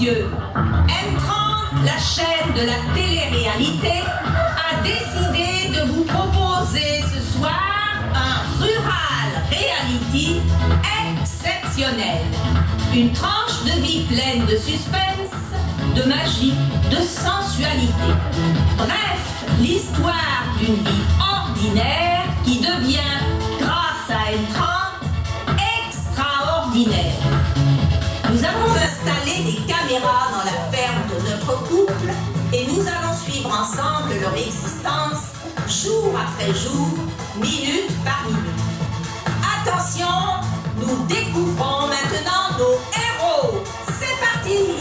messieurs, M30, la chaîne de la télé-réalité, a décidé de vous proposer ce soir un rural reality exceptionnel. Une tranche de vie pleine de suspense, de magie, de sensualité. Bref, l'histoire d'une vie ordinaire qui devient, grâce à M30, extraordinaire. Nous avons installé des caméras dans la ferme de notre couple et nous allons suivre ensemble leur existence jour après jour, minute par minute. Attention, nous découvrons maintenant nos héros. C'est parti!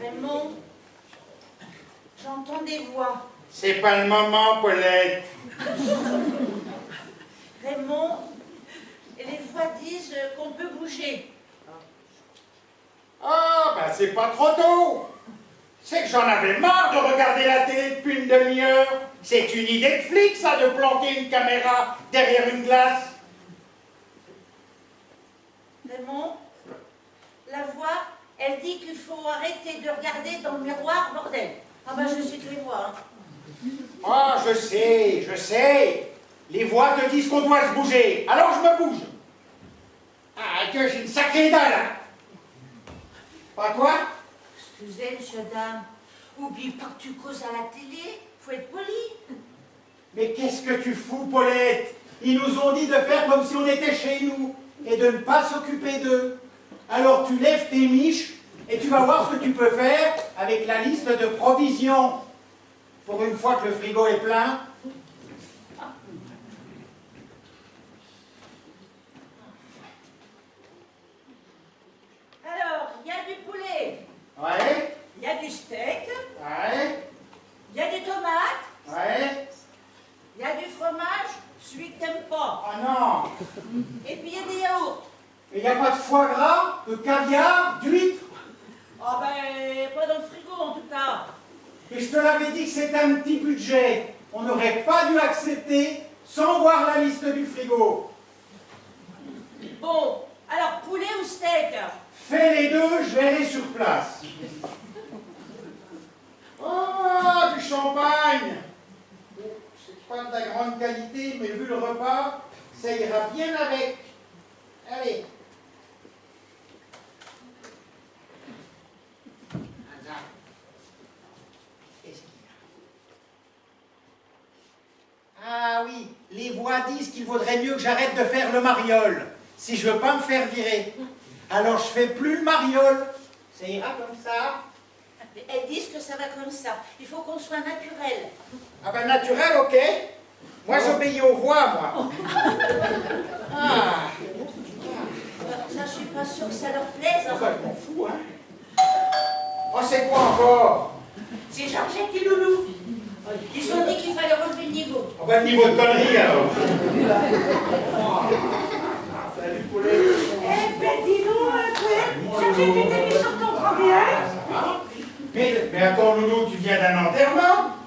Raymond, j'entends des voix. C'est pas le moment, Paulette. Raymond, les voix disent qu'on peut bouger. Ah, ben c'est pas trop tôt. C'est que j'en avais marre de regarder la télé depuis une demi-heure. C'est une idée de flic, ça, de planter une caméra derrière une glace. Raymond, la voix, elle dit qu'il faut arrêter de regarder dans le miroir, bordel. Ah ben je cite les voix. Ah, je sais. Les voix te disent qu'on doit se bouger, alors je me bouge. Ah, que j'ai une sacrée dalle, hein. Pas toi? Excusez, monsieur, dame. Oublie pas que tu causes à la télé. Faut être poli. Mais qu'est-ce que tu fous, Paulette? Ils nous ont dit de faire comme si on était chez nous et de ne pas s'occuper d'eux. Alors tu lèves tes miches et tu vas voir ce que tu peux faire avec la liste de provisions. Pour une fois que le frigo est plein. Alors, il y a du poulet. Ouais, Il y a du steak. ouais, Il y a des tomates. ouais. Il y a du fromage. Celui que t'aimes pas. Oh non. Et puis il y a des yaourts. Et il n'y a pas de foie gras, de caviar, d'huîtres? Ah ben, pas dans le frigo en tout cas. Et je te l'avais dit que c'était un petit budget. On n'aurait pas dû accepter sans voir la liste du frigo. Bon, alors poulet ou steak? Fais les deux, je verrai sur place. Oh, du champagne! C'est pas de la grande qualité, mais vu le repas, ça ira bien avec. Allez. Attends. Qu'est-ce qu'il y a? Ah oui, les voix disent qu'il vaudrait mieux que j'arrête de faire le mariole, si je veux pas me faire virer. Alors je fais plus le mariole. Ça ira comme ça. Elles disent que ça va comme ça. Il faut qu'on soit naturel. Ah ben naturel, ok. Moi j'obéis aux voix, moi. Ah. Ça, je suis pas sûre que ça leur plaise. Ah ben je m'en fous, hein. Oh, c'est quoi encore? C'est Georgette et Loulou. Ils ont dit qu'il fallait relever le niveau. Ah ben le niveau de connerie, alors. Salut, poulet. Eh ben dis donc, Georgette, tu t'es mis sur ton premier. Mais attends, Loulou, tu viens d'un enterrement?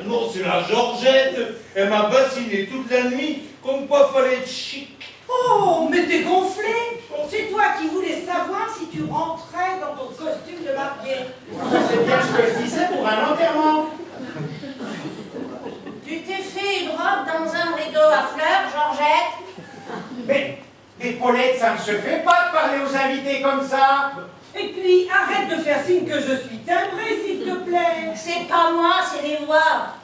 Non, c'est la Georgette. Elle m'a bassiné toute la nuit, comme quoi fallait être chic. Oh, mais t'es gonflé! C'est toi qui voulais savoir si tu rentrais dans ton costume de mariée. C'est bien ce que je disais pour un enterrement. Tu t'es fait une robe dans un rideau à fleurs, Georgette? Mais Paulette, ça ne se fait pas de parler aux invités comme ça. Et puis, arrête de faire signe que je suis timbrée, s'il te plaît. C'est pas moi, c'est les voix.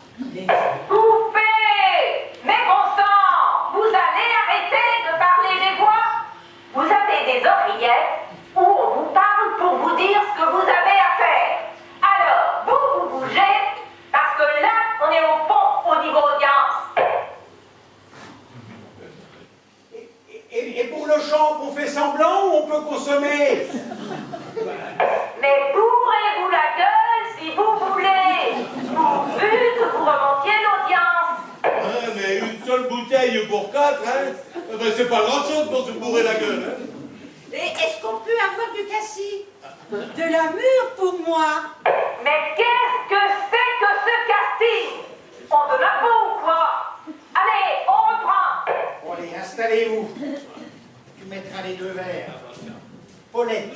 Coupez! Mais bon sang, vous allez arrêter de parler des voix? Vous avez des oreillettes où on vous parle pour vous dire ce que vous avez à faire. Alors, vous bougez, parce que là, on est au pont au niveau audience. Et pour le champ, on fait semblant ou on peut consommer? Mais bourrez-vous la gueule si vous voulez, pourvu que vous remontiez l'audience. Hein, mais une seule bouteille pour 4, hein? Ben, c'est pas grand-chose pour se bourrer la gueule, hein? Et est-ce qu'on peut avoir du cassis? De la mûre pour moi. Mais qu'est-ce que c'est que ce casting? On veut ma peau. Installez-vous. Tu mettras les deux verres. Paulette,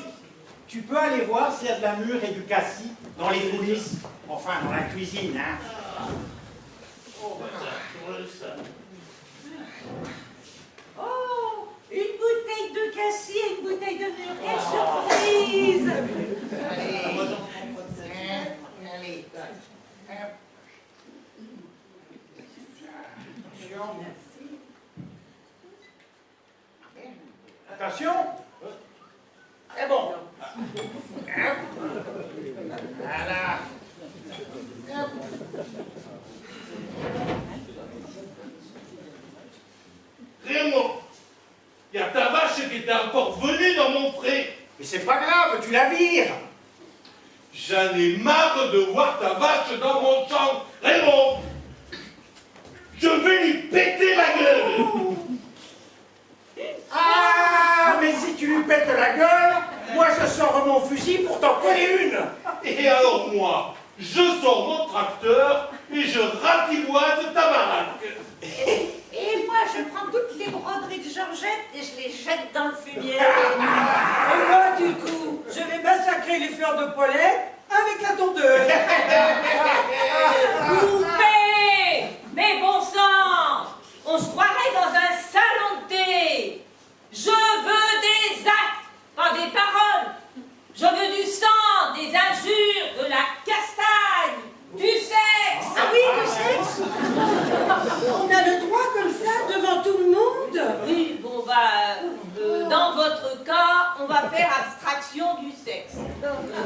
tu peux aller voir s'il y a de la mûre et du cassis dans les coulisses. Enfin, dans la cuisine, hein. Oh, une bouteille de cassis et une bouteille de mûre. Quelle surprise! Allez. Attention. C'est bon. Voilà. Raymond, il y a ta vache qui était encore venue dans mon pré. Mais c'est pas grave, tu la vires. J'en ai marre de voir ta vache dans mon champ. Raymond, je vais lui péter la gueule. Ah, mais si tu lui pètes la gueule, moi je sors mon fusil pour t'en coller une. Et alors moi, je sors mon tracteur et je ratiboise ta baraque. Et moi, je prends toutes les broderies de Georgette et je les jette dans le fumier. Et moi, du coup, je vais massacrer les fleurs de Paulette avec la tondeuse. Coupez! Mais bon sang! On se croirait dans un salon de thé! Je veux des actes, pas des paroles! Je veux du sang, des injures, de la castagne, du sexe! Ah oui, du sexe? On a le droit comme ça devant tout le monde? Oui, bon dans votre cas, on va faire abstraction du sexe.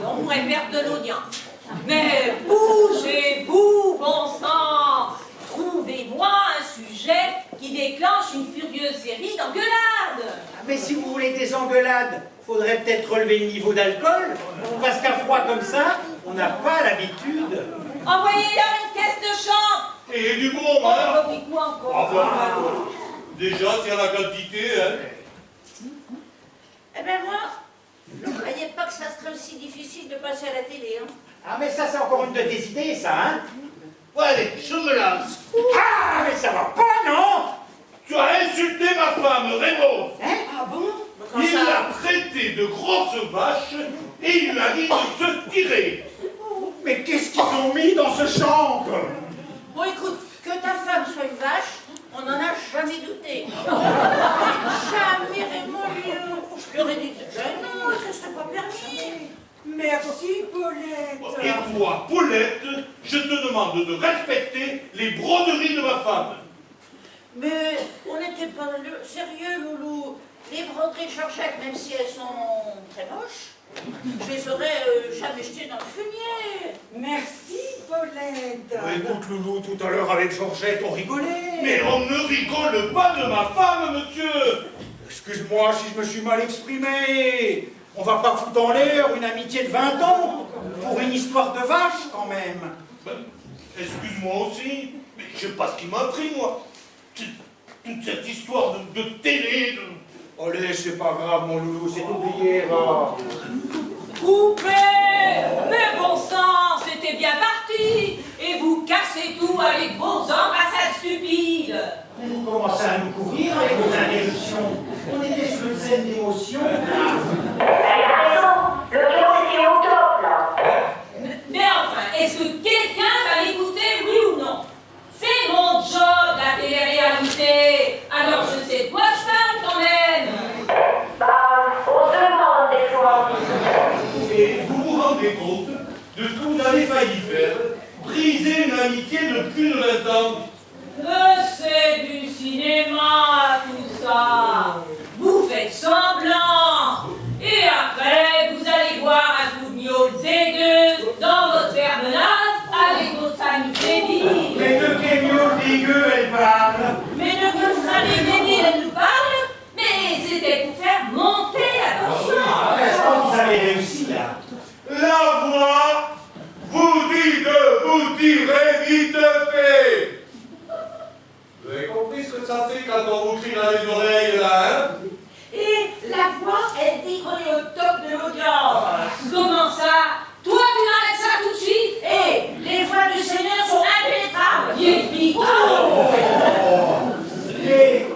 On pourrait perdre de l'audience. Mais bougez-vous, bon sang! Trouvez-moi un sujet qui déclenche une furieuse série d'engueulades. Mais si vous voulez des engueulades, faudrait peut-être relever le niveau d'alcool, parce qu'à froid comme ça, on n'a pas l'habitude. Envoyez-leur une caisse de champ. Et du bon, hein? Oh, puis quoi encore? Enfin, déjà, c'est à la quantité, hein? Eh ben moi, je ne croyais pas que ça serait aussi difficile de passer à la télé. Hein. Ah, mais ça, c'est encore une de tes idées, ça, hein? Ouais, allez, je me lance. Ah, mais ça va pas, non? Tu as insulté ma femme, Raymond. Hein? Ah bon? Il l'a traité de grosse vache et il lui a dit de se tirer. Mais qu'est-ce qu'ils ont mis dans ce champ? Bon, écoute, que ta femme soit une vache, on n'en a jamais douté. Jamais, Raymond, lui, je lui aurais dit, non, ça ne serait pas permis. Merci, Paulette. Et toi, Paulette, je te demande de respecter les broderies de ma femme. Mais on n'était pas sérieux, Loulou. Les broderies de Georgette, même si elles sont très moches, je les aurais jamais jetées dans le fumier. Merci, Paulette. Écoute, Loulou, tout à l'heure avec Georgette, on rigolait. Mais on ne rigole pas de ma femme, monsieur. Excuse-moi si je me suis mal exprimé. On va pas foutre en l'air une amitié de 20 ans pour une histoire de vache, quand même. Ben, excuse-moi aussi, mais je sais pas ce qui m'a pris, moi. Toute cette histoire de télé, Allez, c'est pas grave, mon loulou, c'est oublié, va. Coupez! Mais bon sang, c'était bien parti! Et vous cassez tout avec vos embrassades stupides! Vous commencez à nous courir avec vos interruptions. On était sur une scène d'émotion. Le cœur était au top, là. Mais enfin, est-ce que quelqu'un va m'écouter, oui ou non? C'est mon job, la télé-réalité! Alors je sais de quoi je parle quand même! On se demande des fois. et vous vous rendez compte de ce que vous avez failli faire, briser une amitié de plus de 20 ans. C'est du cinéma, tout ça! Vous faites semblant! Et après, vous allez voir un coup de gnôle dégueu dans votre verre menace avec votre famille débile! Mais de quel miaule dégueu elle parle? Mais de quelle famille débile elle nous parle? Mais c'était pour faire monter la tension! Je crois que vous avez réussi, là. La voix vous dit de vous tirer vite fait. Vous avez compris ce que ça fait quand on vous crie dans les oreilles, là, hein? Et la voix, elle dit qu'on est au top de l'audience! Comment ça? Toi, tu m'arrêtes ça tout de suite? Et les voix du Seigneur sont impénétrables! Vieille pique! Et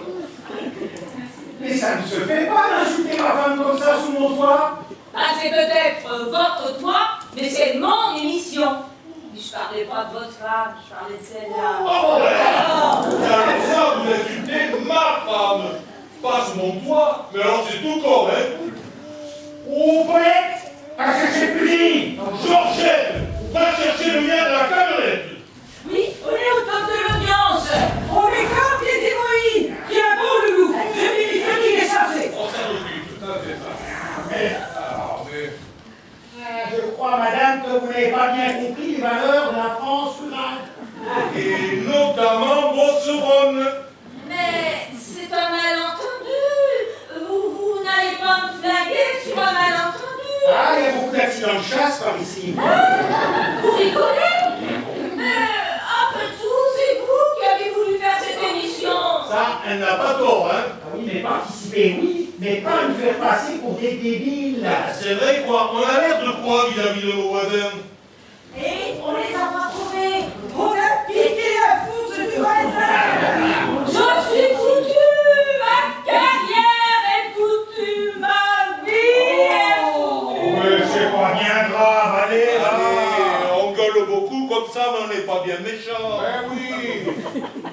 c'est peut-être votre toit, mais c'est mon émission. Je parlais pas de votre femme, je parlais de celle-là. Oh, ouais. Alors ça, vous insultez ma femme. Pas sur mon toit, mais alors c'est tout corps, hein. Oh, Paulette, parce que c'est puni. Georgette, va chercher le lien de la camionnette. Oui, on est au top de l'audience. On récolte les héroïnes. Tiens bon, Loulou. Je vérifie qu'il est chargé. On s'en occupe, tout à fait ça. Je crois, madame, que vous n'avez pas bien compris les valeurs de la France rurale. Et notamment Bosseronne. Mais c'est un malentendu. Vous n'allez pas me flaguer sur un malentendu. Ah, il y a beaucoup d'accidents de chasse par ici. Vous rigolez? Mais après tout, c'est vous qui avez voulu faire cette émission. Ça, elle n'a pas tort, hein. Ah oui, mais participer, oui, mais pas nous faire passer pour des débiles. C'est vrai, quoi. On a l'air de quoi vis-à-vis de nos voisins? Et on les a pas trouvés. On a piqué la fourche du voisin. Je suis foutue, ma carrière est foutue, ma vie est foutue. Oui, c'est pas bien grave, allez, Allez, on gueule beaucoup comme ça, mais on n'est pas bien méchants. Ben oui.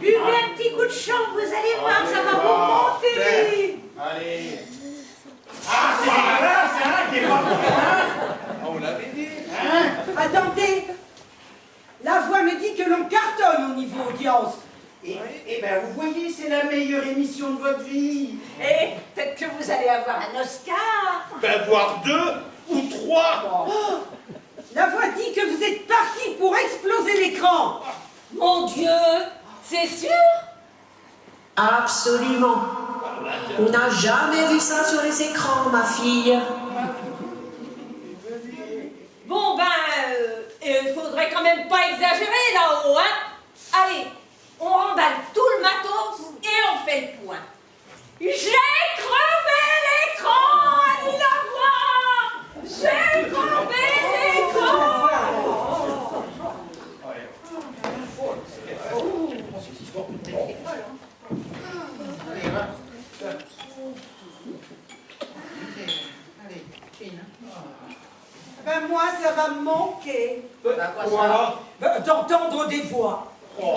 Buvez un petit coup de champ, vous allez voir, ça va vous monter. Allez. Ah, c'est dégueulasse, hein, t'es pas content, On l'avait dit. hein? Attendez. La voix me dit que l'on cartonne au niveau audience. Eh ben, vous voyez, c'est la meilleure émission de votre vie. Et peut-être que vous allez avoir un Oscar. Ben, voire 2 ou 3. La voix dit que vous êtes parti pour exploser l'écran. Mon Dieu, c'est sûr? Absolument. On n'a jamais vu ça sur les écrans, ma fille. Bon il faudrait quand même pas exagérer là-haut, hein? Allez, on remballe tout le matos et on fait le point. J'ai crevé l'écran, Annie Lavoie! J'ai crevé l'écran! Ben moi, ça va me manquer Voilà. d'entendre des voix. Oh.